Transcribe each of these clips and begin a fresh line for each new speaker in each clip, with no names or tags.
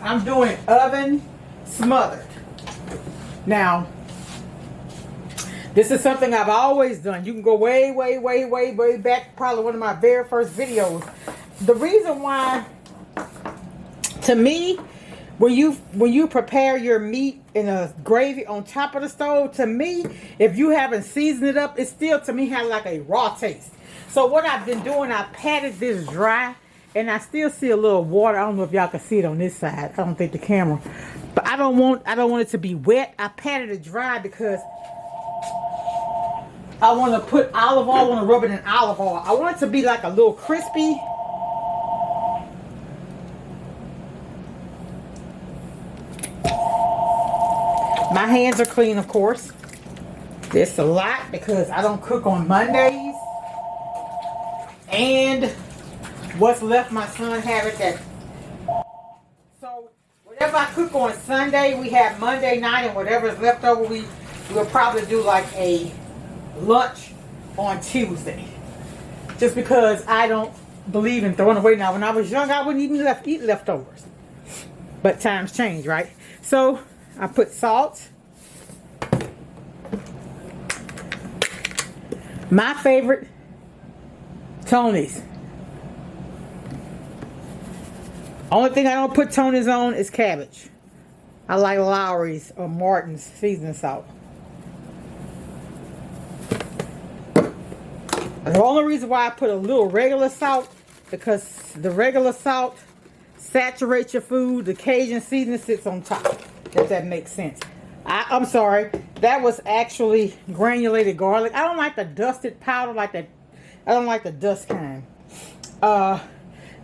I'm doing oven smothered. Now, this is something I've always done. You can go way, way, way, way, way back. Probably one of my very first videos. The reason why, to me, when you prepare your meat in a gravy on top of the stove, to me, if you haven't seasoned it up, it still, to me, has like a raw taste. So what I've been doing, I patted this dry, and I still see a little water. I don't know if y'all can see it on this side. I don't think the camera. But I don't want it to be wet. I patted it dry because I want to put olive oil. I want to rub it in olive oil. I want it to be like a little crispy. My hands are clean, of course. This a lot because I don't cook on Mondays. And what's left, my son have it that. So whatever I cook on Sunday, we have Monday night, and whatever's left over, we'll probably do like a lunch on Tuesday. Just because I don't believe in throwing away. Now, when I was young, I wouldn't even eat leftovers. But times change, right? So I put salt. My favorite, Tony's. Only thing I don't put Tony's on is cabbage. I like Lowry's or Martin's seasoning salt. The only reason why I put a little regular salt, because the regular salt saturates your food. The Cajun seasoning sits on top. If that makes sense. I'm sorry. That was actually granulated garlic. I don't like the dusted powder like that. I don't like the dust kind.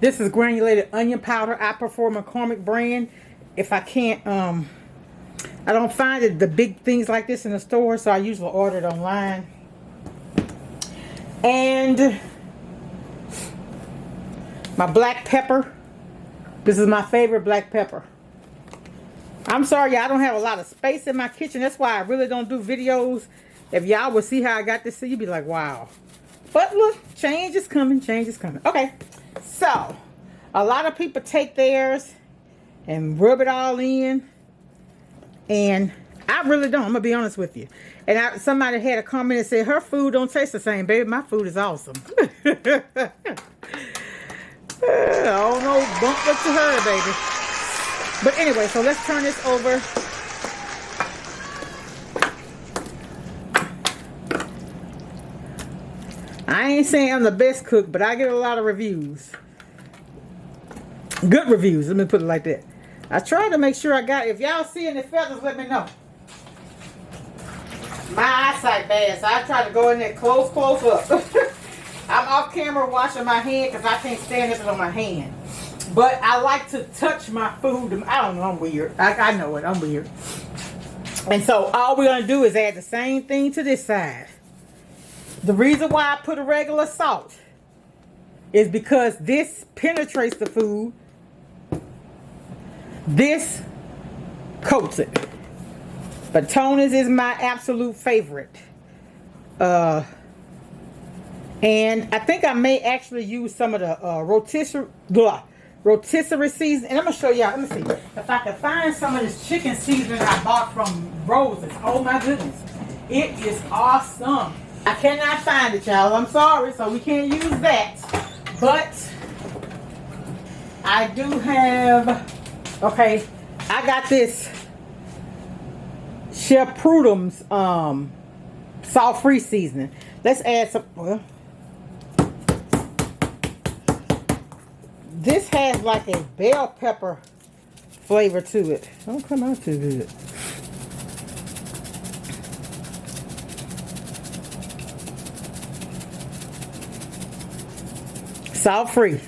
This is granulated onion powder. I prefer McCormick brand. If I can't, I don't find the big things like this in the store, so I usually order it online. And my black pepper. This is my favorite black pepper. I'm sorry, y'all, I don't have a lot of space in my kitchen. That's why I really don't do videos. If y'all would see how I got this, you'd be like, wow. But look, change is coming. Change is coming. Okay, so a lot of people take theirs and rub it all in. And I really don't. I'm going to be honest with you. And somebody had a comment that said, her food don't taste the same, baby. My food is awesome. I don't know, bump up to her, baby. But anyway, so let's turn this over. I ain't saying I'm the best cook, but I get a lot of reviews. Good reviews, let me put it like that. I try to make sure I got, if y'all see any feathers, let me know. My eyesight bad, so I try to go in there close up. I'm off camera washing my hand because I can't stand it on my hand. But I like to touch my food. I don't know, I'm weird. I know it, I'm weird. And so all we're going to do is add the same thing to this side. The reason why I put a regular salt is because this penetrates the food. This coats it. But Tony's is my absolute favorite. And I think I may actually use some of the rotisserie seasoning. And I'm going to show y'all. Let me see. If I can find some of this chicken seasoning I bought from Rose's. Oh my goodness. It is awesome. I cannot find it, y'all. I'm sorry. So we can't use that. But I do have... Okay. I got this Chef Prudhom's salt-free seasoning. Let's add some... Well, this has like a bell pepper flavor to it. Don't come out too good. Salt free.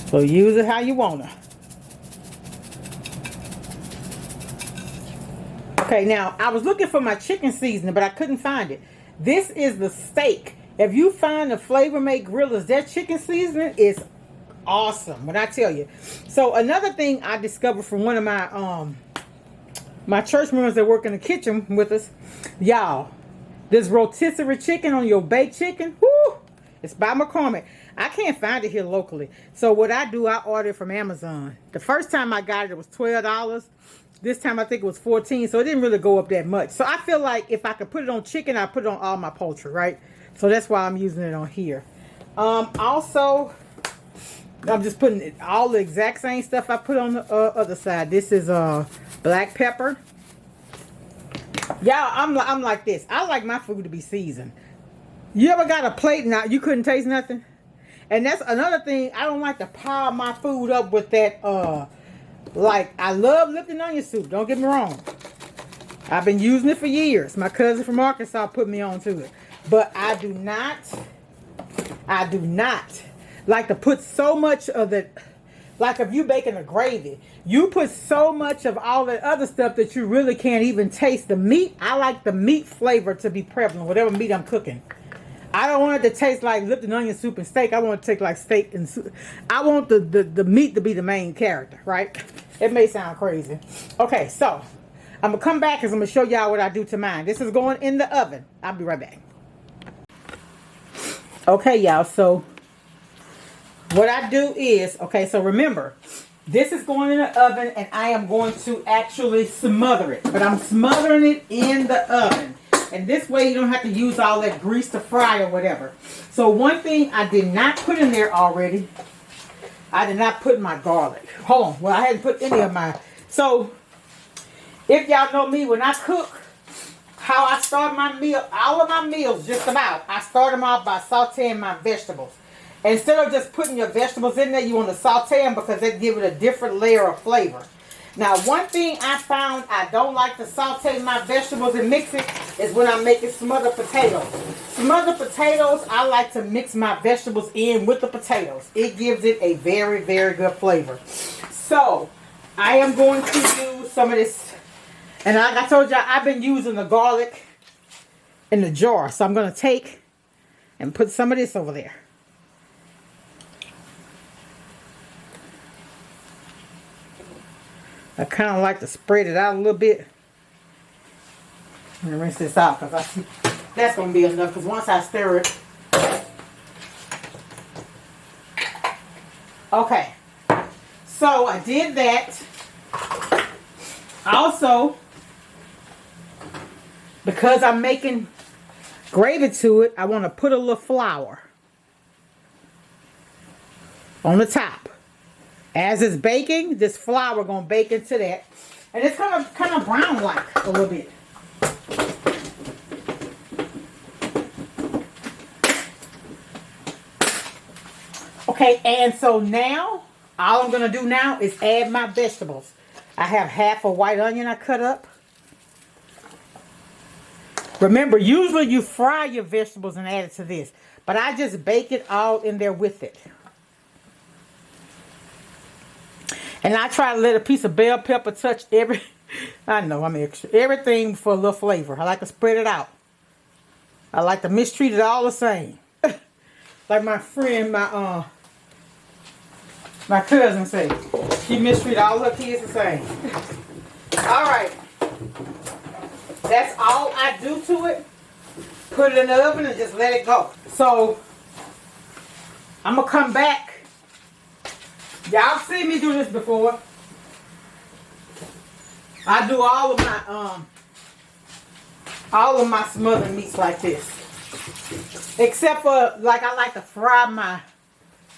So use it how you wanna. Okay, now I was looking for my chicken seasoning, but I couldn't find it. This is the steak. If you find the Flavor Mate Grillers, their chicken seasoning is awesome, when I tell you. So another thing I discovered from one of my my church members that work in the kitchen with us, y'all, this rotisserie chicken on your baked chicken, whoo, It's by McCormick. I can't find it here locally. So what I do, I order it from Amazon. The first time I got it, it was $12. This time I think it was $14. So it didn't really go up that much. So I feel like if I could put it on chicken, I put it on all my poultry, right? So that's why I'm using it on here. Also, I'm just putting all the exact same stuff I put on the other side. This is black pepper. Y'all, I'm like this. I like my food to be seasoned. You ever got a plate and you couldn't taste nothing? And that's another thing. I don't like to pile my food up with that. Like, I love Lipton onion soup. Don't get me wrong. I've been using it for years. My cousin from Arkansas put me on to it. But I do not like to put so much of the, like if you baking a gravy, you put so much of all that other stuff that you really can't even taste the meat. I like the meat flavor to be prevalent, whatever meat I'm cooking. I don't want it to taste like Lipton onion soup and steak. I want it to taste like steak and soup. I want the meat to be the main character, right? It may sound crazy. Okay, so I'm going to come back because I'm going to show y'all what I do to mine. This is going in the oven. I'll be right back. Okay, y'all, so what I do is, okay, so remember, this is going in the oven and I am going to actually smother it. But I'm smothering it in the oven. And this way you don't have to use all that grease to fry or whatever. So one thing I did not put in there already, I did not put my garlic. Hold on, well I hadn't put any of my, so if y'all know me, when I cook, how I start my meal, all of my meals just about, I start them off by sauteing my vegetables. Instead of just putting your vegetables in there, you want to saute them because they give it a different layer of flavor. Now, one thing I found I don't like to saute my vegetables and mix it is when I'm making smothered potatoes. Smothered potatoes, I like to mix my vegetables in with the potatoes. It gives it a very, very good flavor. So, I am going to use some of this. And like I told y'all, I've been using the garlic in the jar. So, I'm going to take and put some of this over there. I kind of like to spread it out a little bit. I'm going to rinse this out because I see that's going to be enough because once I stir it. Okay. So I did that. Also, because I'm making gravy to it, I want to put a little flour on the top. As it's baking, this flour gonna bake into that, and it's kind of brown like a little bit. Okay, and so now all I'm gonna do now is add my vegetables. I have half a white onion I cut up. Remember, usually you fry your vegetables and add it to this, but I just bake it all in there with it. And I try to let a piece of bell pepper touch I know I'm extra. Everything for a little flavor. I like to spread it out. I like to mistreat it all the same. Like my friend, my cousin said. She mistreat all her kids the same. Alright. That's all I do to it. Put it in the oven and just let it go. So, I'm going to come back. Y'all seen me do this before. I do all of my smothered meats like this. Except for, like, I like to fry my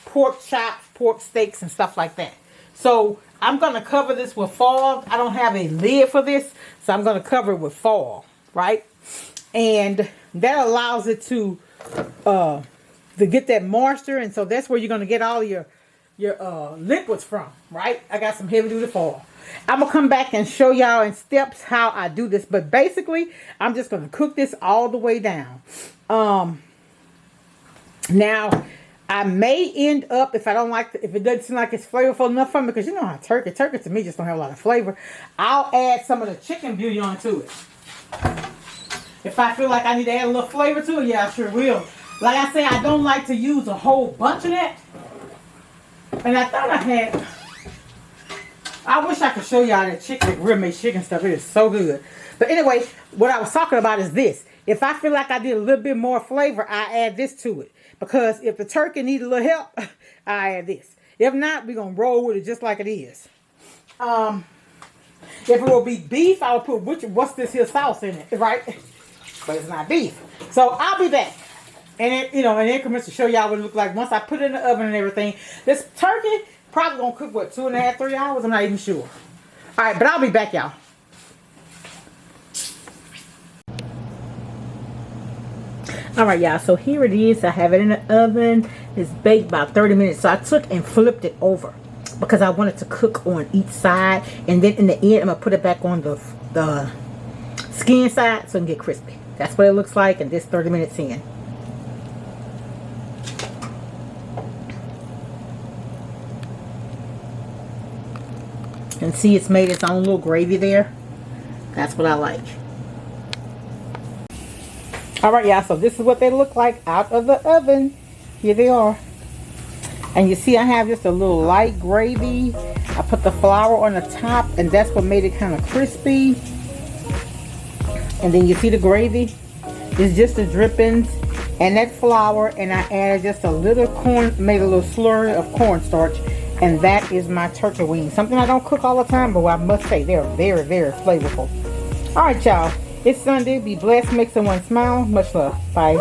pork chops, pork steaks, and stuff like that. So, I'm going to cover this with foil. I don't have a lid for this, so I'm going to cover it with foil, right? And that allows it to get that moisture, and so that's where you're going to get all your liquids from, right? I got some heavy duty foil. I'm gonna come back and show y'all in steps how I do this, but basically I'm just gonna cook this all the way down. Now I may end up, if I don't like if it doesn't seem like it's flavorful enough for me, because you know how turkey to me just don't have a lot of flavor, I'll add some of the chicken bouillon to it. If I feel like I need to add a little flavor to it, yeah, I sure will. Like I say, I don't like to use a whole bunch of that. And I thought I wish I could show y'all that chicken, real made chicken stuff. It is so good. But anyway, what I was talking about is this. If I feel like I did a little bit more flavor, I add this to it. Because if the turkey needs a little help, I add this. If not, we're going to roll with it just like it is. If it will be beef, I would put what's this here sauce in it, right? But it's not beef. So I'll be back. And it, in increments to show y'all what it looks like once I put it in the oven and everything. This turkey probably going to cook, what, 2.5, 3 hours? I'm not even sure. All right, but I'll be back, y'all. All right, y'all, so here it is. I have it in the oven. It's baked about 30 minutes. So I took and flipped it over because I wanted to cook on each side. And then in the end, I'm going to put it back on the skin side so it can get crispy. That's what it looks like, and this 30 minutes in. And see, it's made its own little gravy there. That's what I like. Alright, y'all, so this is what they look like out of the oven. Here they are. And you see I have just a little light gravy. I put the flour on the top, and that's what made it kind of crispy. And then you see the gravy. It's just the drippings and that flour, and I added just a little corn, made a little slurry of cornstarch. And that is my turkey wings. Something I don't cook all the time, but I must say they're very, very flavorful. Alright, y'all. It's Sunday. Be blessed. Make someone smile. Much love. Bye.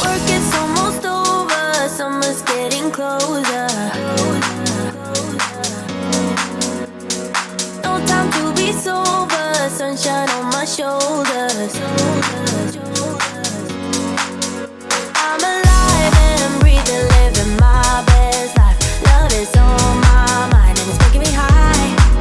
Work is almost over. Summer's getting closer. No time to be sober. Sunshine on my shoulders.